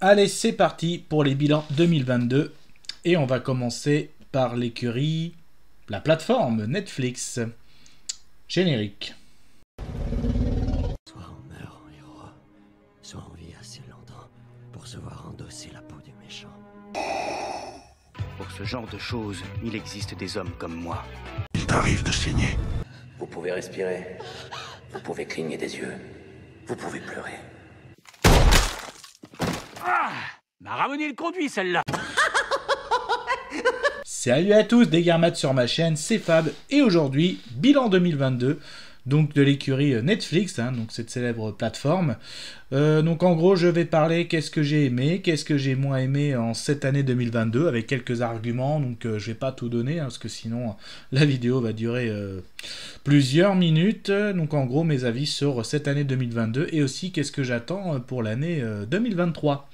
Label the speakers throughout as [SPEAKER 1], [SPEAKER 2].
[SPEAKER 1] Allez, c'est parti pour les bilans 2022. Et on va commencer par l'écurie, la plateforme Netflix. Générique.
[SPEAKER 2] Soit on meurt en héros, soit on vit assez longtemps pour se voir endosser la peau du méchant.
[SPEAKER 3] Pour ce genre de choses, il existe des hommes comme moi.
[SPEAKER 4] Il t'arrive de saigner.
[SPEAKER 5] Vous pouvez respirer, vous pouvez cligner des yeux, vous pouvez pleurer.
[SPEAKER 3] M'a ramené le conduit celle-là.
[SPEAKER 1] Salut à tous, des Garmates sur ma chaîne, c'est Fab. Et aujourd'hui, bilan 2022. Donc de l'écurie Netflix, donc cette célèbre plateforme. Donc en gros, je vais parler qu'est-ce que j'ai aimé, qu'est-ce que j'ai moins aimé en cette année 2022, avec quelques arguments. Donc je vais pas tout donner, parce que sinon la vidéo va durer plusieurs minutes. Donc en gros, mes avis sur cette année 2022 et aussi qu'est-ce que j'attends pour l'année 2023.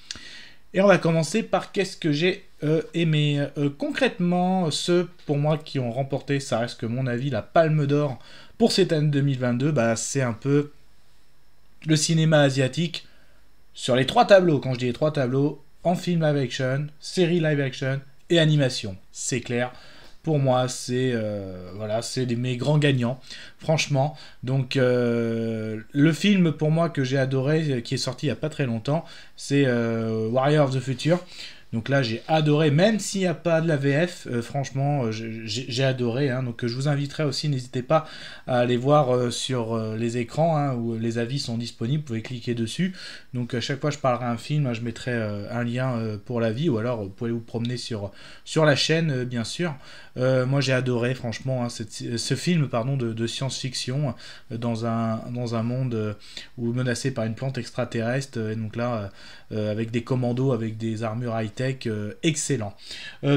[SPEAKER 1] Et on va commencer par qu'est-ce que j'ai aimé. Concrètement, ceux pour moi qui ont remporté, ça reste que mon avis, la Palme d'Or pour cette année 2022, c'est un peu le cinéma asiatique sur les trois tableaux. Quand je dis les trois tableaux, en film live action, série live action et animation. C'est clair. Pour moi, c'est mes grands gagnants, franchement. Donc, le film pour moi que j'ai adoré, qui est sorti il n'y a pas très longtemps, c'est Warrior of the Future. Donc là, j'ai adoré, même s'il n'y a pas de la VF, franchement, j'ai adoré. Donc je vous inviterai aussi, n'hésitez pas à aller voir sur les écrans, où les avis sont disponibles, vous pouvez cliquer dessus. Donc à chaque fois que je parlerai un film, je mettrai un lien pour l'avis, ou alors vous pouvez vous promener sur la chaîne, bien sûr. Moi j'ai adoré, franchement, ce film de science-fiction dans un monde où menacé par une plante extraterrestre, et donc là, avec des commandos, avec des armures high-tech, excellent.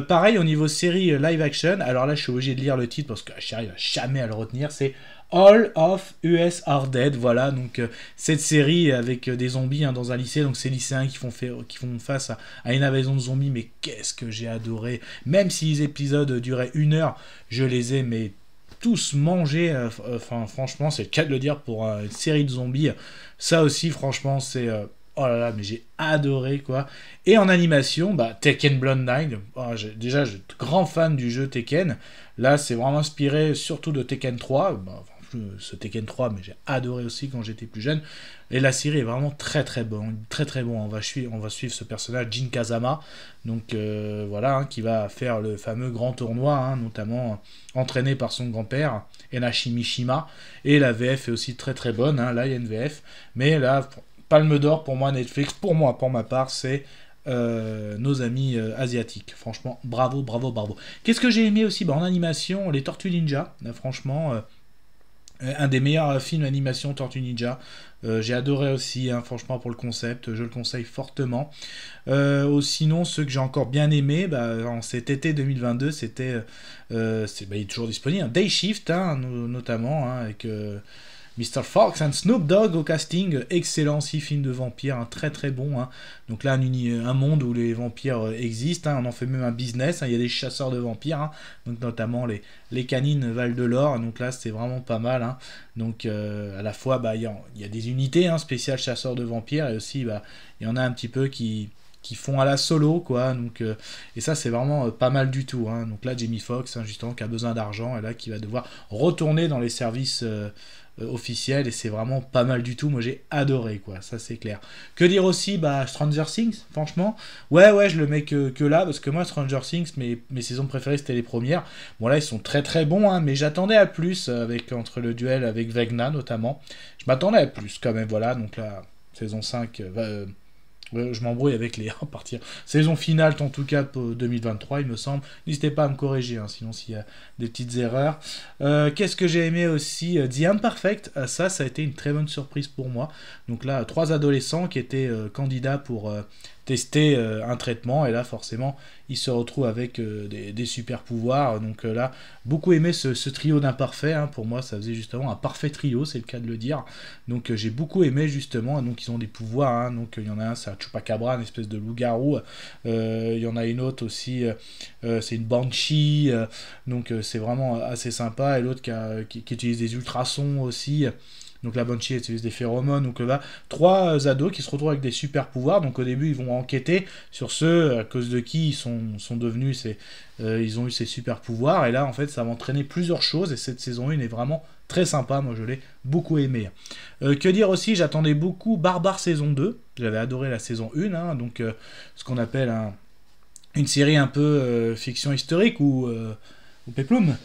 [SPEAKER 1] Pareil au niveau série live action, alors là je suis obligé de lire le titre parce que je n'arrive jamais à le retenir, c'est All of Us Are Dead, voilà, donc cette série avec des zombies dans un lycée, donc ces lycéens qui font face à une invasion de zombies, mais qu'est-ce que j'ai adoré, même si les épisodes duraient 1 heure, je les ai mais tous mangés, franchement c'est le cas de le dire pour une série de zombies, ça aussi franchement c'est... oh là là, mais j'ai adoré quoi. Et en animation, Tekken Blood 9. Déjà, je suis grand fan du jeu Tekken. Là, c'est vraiment inspiré surtout de Tekken 3. Ce Tekken 3, mais j'ai adoré aussi quand j'étais plus jeune. Et la série est vraiment très très bonne. Très très bon. On va suivre ce personnage, Jin Kazama. Donc voilà, qui va faire le fameux grand tournoi, notamment entraîné par son grand-père, Enashi Mishima. Et la VF est aussi très très bonne. Là, il y a une VF. Mais là... Palme d'Or pour moi, Netflix, pour ma part, c'est nos amis asiatiques. Franchement, bravo. Qu'est-ce que j'ai aimé aussi en animation, les Tortues Ninja. Franchement, un des meilleurs films d'animation, Tortues Ninja. J'ai adoré aussi, franchement, pour le concept. Je le conseille fortement. Sinon, ceux que j'ai encore bien aimé, en cet été 2022, c'était... il est toujours disponible. Day Shift, notamment, avec... Mr. Fox and Snoop Dogg au casting, excellent aussi, film de vampire, très très bon. Donc là, un monde où les vampires existent, on en fait même un business, il y a des chasseurs de vampires, donc notamment les canines Val de l'Or, donc là c'est vraiment pas mal. Donc à la fois, il y a des unités spéciales chasseurs de vampires, et aussi il y en a un petit peu qui font à la solo, quoi. Donc, et ça, c'est vraiment pas mal du tout. Donc là, Jamie Foxx, justement, qui a besoin d'argent, et là, qui va devoir retourner dans les services officiels, et c'est vraiment pas mal du tout. Moi, j'ai adoré, quoi. Ça, c'est clair. Que dire aussi, Stranger Things, franchement. Ouais, je le mets que là, parce que moi, Stranger Things, mes saisons préférées, c'était les premières. Bon, là, ils sont très, très bons, mais j'attendais à plus, entre le duel avec Vecna, notamment. Je m'attendais à plus, quand même, voilà. Donc là, saison 5... je m'embrouille avec les à partir. Saison finale, en tout cas pour 2023, il me semble. N'hésitez pas à me corriger, sinon s'il y a des petites erreurs. Qu'est-ce que j'ai aimé aussi, The Imperfect, ça a été une très bonne surprise pour moi. Donc là, 3 adolescents qui étaient candidats pour tester un traitement, et là forcément ils se retrouvent avec des super pouvoirs. Donc là, beaucoup aimé ce trio d'imparfaits, pour moi ça faisait justement un parfait trio, c'est le cas de le dire. Donc j'ai beaucoup aimé justement, donc ils ont des pouvoirs, donc il y en a un, c'est un Chupacabra, une espèce de loup-garou, il y en a une autre aussi, c'est une Banshee, donc c'est vraiment assez sympa, et l'autre qui utilise des ultrasons aussi. Donc la Banshee utilise des phéromones, donc là, 3 ados qui se retrouvent avec des super pouvoirs. Donc au début, ils vont enquêter sur ceux à cause de qui ils sont devenus ils ont eu ces super pouvoirs. Et là, en fait, ça va entraîner plusieurs choses. Et cette saison 1 est vraiment très sympa. Moi, je l'ai beaucoup aimé. Que dire aussi, j'attendais beaucoup Barbare saison 2. J'avais adoré la saison 1, hein, donc ce qu'on appelle une série un peu fiction historique ou péplum.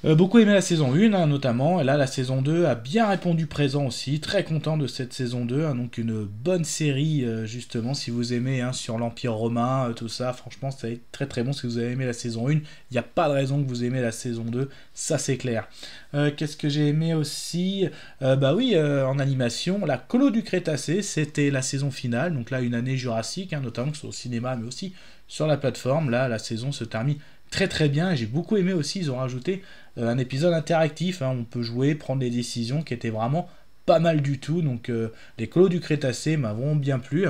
[SPEAKER 1] Beaucoup aimé la saison 1, hein, notamment, et là la saison 2 a bien répondu présent aussi, très content de cette saison 2, hein, donc une bonne série justement, si vous aimez hein, sur l'Empire romain, tout ça, franchement ça va être très très bon si vous avez aimé la saison 1, il n'y a pas de raison que vous aimez la saison 2, ça c'est clair. Qu'est-ce que j'ai aimé aussi en animation, la Colo du Crétacé, c'était la saison finale, donc là une année jurassique, hein, notamment que ce soit au cinéma mais aussi sur la plateforme, là la saison se termine très très bien, et j'ai beaucoup aimé aussi, ils ont rajouté un épisode interactif, hein, on peut jouer, prendre des décisions qui étaient vraiment pas mal du tout, donc les Colos du Crétacé m'avont bien plu.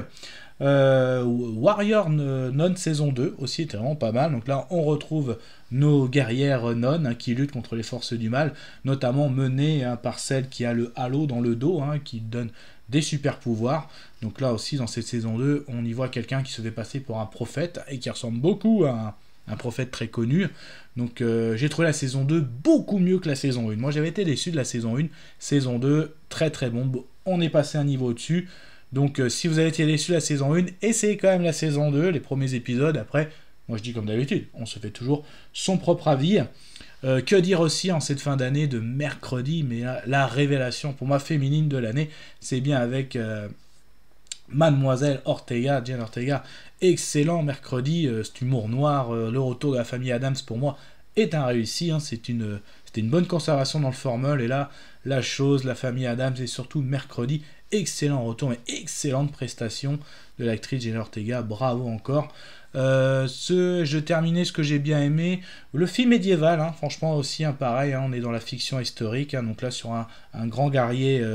[SPEAKER 1] Warrior Non saison 2 aussi était vraiment pas mal, donc là on retrouve nos guerrières nonnes hein, qui luttent contre les forces du mal, notamment menées hein, par celle qui a le halo dans le dos, hein, qui donne des super pouvoirs. Donc là aussi dans cette saison 2 on y voit quelqu'un qui se fait passer pour un prophète et qui ressemble beaucoup à un prophète très connu. Donc j'ai trouvé la saison 2 beaucoup mieux que la saison 1. Moi j'avais été déçu de la saison 1. Saison 2, très très bon. On est passé un niveau au-dessus. Donc si vous avez été déçu de la saison 1, essayez quand même la saison 2, les premiers épisodes. Après, moi je dis comme d'habitude, on se fait toujours son propre avis. Que dire aussi en cette fin d'année de mercredi, mais la révélation pour moi féminine de l'année, c'est bien avec Mademoiselle Ortega, Jane Ortega, excellent mercredi, cet humour noir, le retour de la famille Adams pour moi est un réussi, hein, c'était une bonne conservation dans le formol, et là, la famille Adams, et surtout mercredi, excellent retour, mais excellente prestation de l'actrice Jane Ortega, bravo encore. Je terminais ce que j'ai bien aimé, le film médiéval, hein, franchement aussi, hein, pareil, hein, on est dans la fiction historique, hein, donc là sur un grand guerrier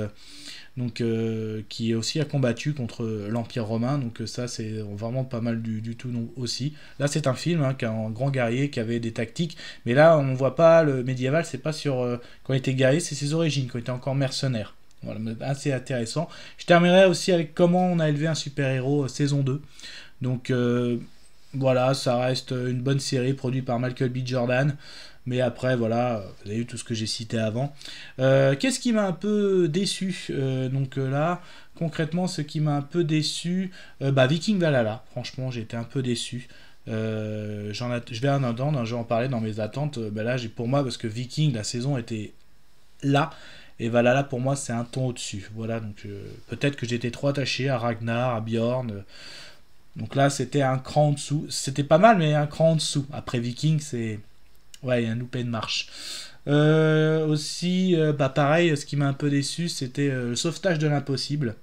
[SPEAKER 1] qui aussi a combattu contre l'Empire romain, donc ça c'est vraiment pas mal du tout aussi. Là c'est un film hein, qui a un grand guerrier qui avait des tactiques, mais là on voit pas le médiéval, c'est pas sur quand il était guerrier, c'est ses origines, quand il était encore mercenaire. Voilà, assez intéressant. Je terminerai aussi avec comment on a élevé un super-héros saison 2. Donc voilà, ça reste une bonne série produite par Michael B. Jordan. Mais après, voilà, vous avez vu tout ce que j'ai cité avant. Qu'est-ce qui m'a un peu déçu là, concrètement, ce qui m'a un peu déçu, Viking Valhalla. Franchement, j'ai été un peu déçu. Je vais en attendre, hein, je vais en parler dans mes attentes. Là, pour moi, parce que Viking, la saison était là. Et Valhalla, pour moi, c'est un ton au-dessus. Voilà, donc peut-être que j'étais trop attaché à Ragnar, à Bjorn. Donc là, c'était un cran en dessous. C'était pas mal, mais un cran en dessous. Après Viking, c'est... Ouais, il y a un loupé de marche. Aussi, pareil, ce qui m'a un peu déçu, c'était le sauvetage de l'impossible.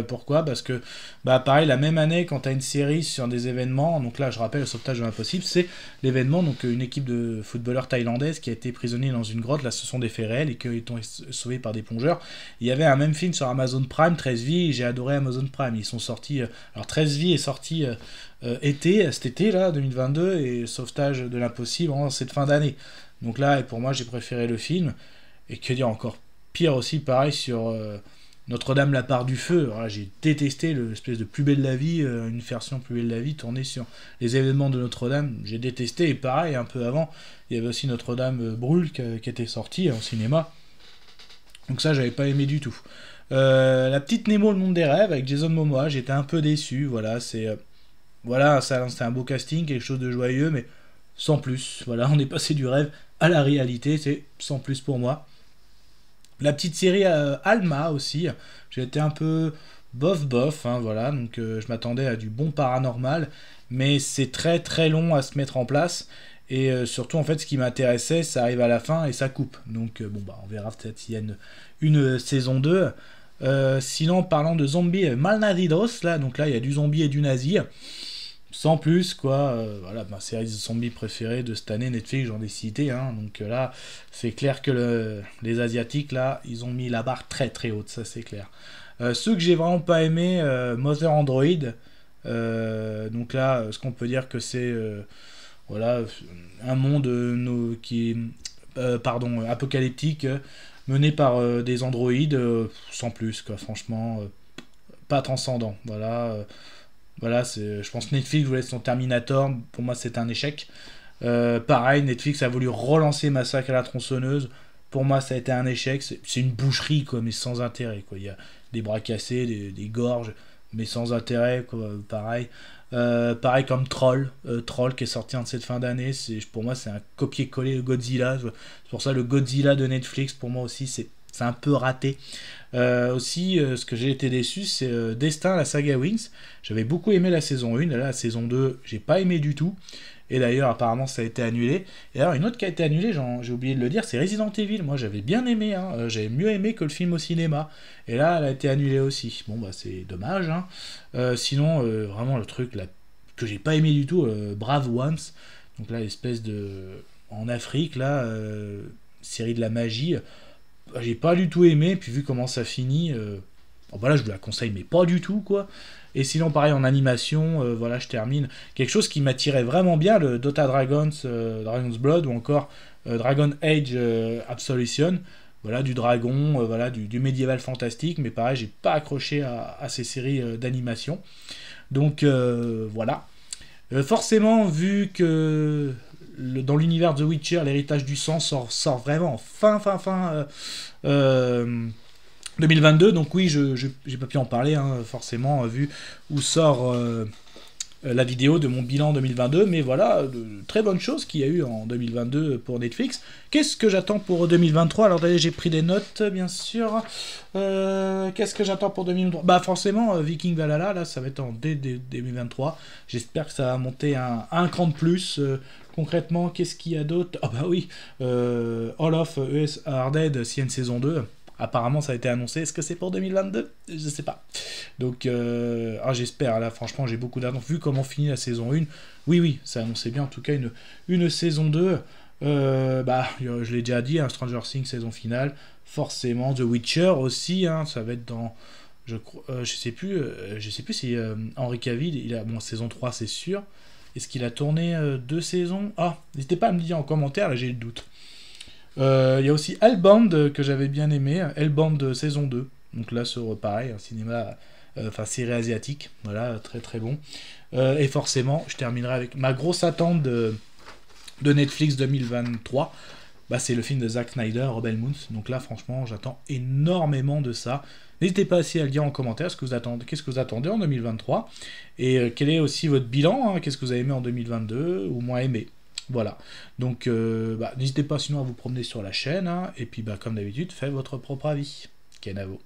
[SPEAKER 1] Pourquoi ? Parce que, pareil, la même année, quand tu as une série sur des événements, donc là, je rappelle, le sauvetage de l'impossible, c'est l'événement, donc une équipe de footballeurs thaïlandaises qui a été prisonnière dans une grotte, là, ce sont des faits réels, et qui ont été sauvés par des plongeurs. Il y avait un même film sur Amazon Prime, 13 vies, et j'ai adoré Amazon Prime. Ils sont sortis... alors, 13 vies est sorti cet été, là, 2022, et sauvetage de l'impossible, en cette fin d'année. Donc là, pour moi, j'ai préféré le film, et que dire encore pire aussi, pareil, sur... Notre-Dame la part du feu, voilà, j'ai détesté l'espèce de Plus belle la vie, une version Plus belle la vie tournée sur les événements de Notre-Dame, j'ai détesté, et pareil, un peu avant, il y avait aussi Notre-Dame brûle qui était sortie au cinéma, donc ça j'avais pas aimé du tout. La petite Nemo, le monde des rêves, avec Jason Momoa, j'étais un peu déçu, voilà, c'était un beau casting, quelque chose de joyeux, mais sans plus, voilà, on est passé du rêve à la réalité, c'est sans plus pour moi. La petite série Alma aussi, j'ai été un peu bof, hein, voilà, donc je m'attendais à du bon paranormal, mais c'est très très long à se mettre en place, et surtout en fait ce qui m'intéressait, ça arrive à la fin et ça coupe, donc on verra peut-être s'il y a une saison 2. Sinon, parlant de zombies malnazidos, là, donc là il y a du zombie et du nazi, sans plus, quoi, voilà, ma série de zombies préférée de cette année, Netflix, j'en ai cité, hein, donc là, c'est clair que les Asiatiques, là, ils ont mis la barre très très haute, ça c'est clair. Ceux que j'ai vraiment pas aimé, Mother Android, donc là, ce qu'on peut dire que c'est, voilà, un monde qui est, apocalyptique, mené par des androïdes, sans plus, quoi, franchement, pas transcendant. Voilà, je pense que Netflix voulait son Terminator, pour moi c'est un échec. Pareil, Netflix a voulu relancer Massacre à la tronçonneuse, pour moi ça a été un échec, c'est une boucherie, quoi, mais sans intérêt, quoi. Il y a des bras cassés, des gorges, mais sans intérêt, quoi, pareil. Pareil comme Troll qui est sorti en cette fin d'année, pour moi c'est un copier-coller de Godzilla, c'est pour ça le Godzilla de Netflix pour moi aussi c'est un peu raté. Aussi, ce que j'ai été déçu, c'est Destin, la saga Wings. J'avais beaucoup aimé la saison 1, et là la saison 2 j'ai pas aimé du tout, et d'ailleurs apparemment ça a été annulé. Et alors une autre qui a été annulée, j'ai oublié de le dire, c'est Resident Evil. Moi j'avais bien aimé, hein. J'avais mieux aimé que le film au cinéma, et là elle a été annulée aussi. Bon bah c'est dommage, hein. Sinon vraiment le truc là, que j'ai pas aimé du tout, Brave Ones, donc là l'espèce de... en Afrique là, série de la magie, j'ai pas du tout aimé, puis vu comment ça finit, voilà, je vous la conseille mais pas du tout, quoi. Et sinon pareil en animation, voilà, je termine quelque chose qui m'attirait vraiment bien, le Dota Dragon's Blood, ou encore Dragon Age Absolution. Voilà, du dragon, voilà, du médiéval fantastique, mais pareil, j'ai pas accroché à ces séries d'animation. Donc voilà. Forcément, vu que dans l'univers de The Witcher, l'héritage du sang sort vraiment fin 2022, donc oui, j'ai pas pu en parler, hein, forcément, vu où sort la vidéo de mon bilan 2022, mais voilà, de très bonnes choses qu'il y a eu en 2022 pour Netflix. Qu'est-ce que j'attends pour 2023? Alors d'ailleurs, j'ai pris des notes, bien sûr. Qu'est-ce que j'attends pour 2023? Bah forcément, Viking Valhalla, là, ça va être dès 2023. J'espère que ça va monter un cran de plus. Concrètement, qu'est-ce qu'il y a d'autre? Ah bah oui, All of Us Are Dead, s'il y a une saison 2. Apparemment, ça a été annoncé. Est-ce que c'est pour 2022? Je sais pas. Donc, j'espère. Là, franchement, j'ai beaucoup d'attentes. Vu comment finit la saison 1, oui, ça annonçait bien. En tout cas, une saison 2. Je l'ai déjà dit, Stranger Things, saison finale. Forcément, The Witcher aussi. Ça va être dans... Je sais plus si Henry Cavill, saison 3, c'est sûr. Est-ce qu'il a tourné 2 saisons? N'hésitez pas à me dire en commentaire, là, j'ai le doute. Il y a aussi Hellbound que j'avais bien aimé, Hellbound saison 2, donc là sur pareil, un cinéma, série asiatique, voilà, très très bon. Et forcément, je terminerai avec ma grosse attente de Netflix 2023, c'est le film de Zack Snyder, Rebel Moon, donc là franchement j'attends énormément de ça. N'hésitez pas aussi à le dire en commentaire, qu'est-ce que vous attendez en 2023, et quel est aussi votre bilan, hein, qu'est-ce que vous avez aimé en 2022, ou moins aimé. Voilà, donc n'hésitez pas sinon à vous promener sur la chaîne, hein, et puis comme d'habitude, faites votre propre avis. Kenavo.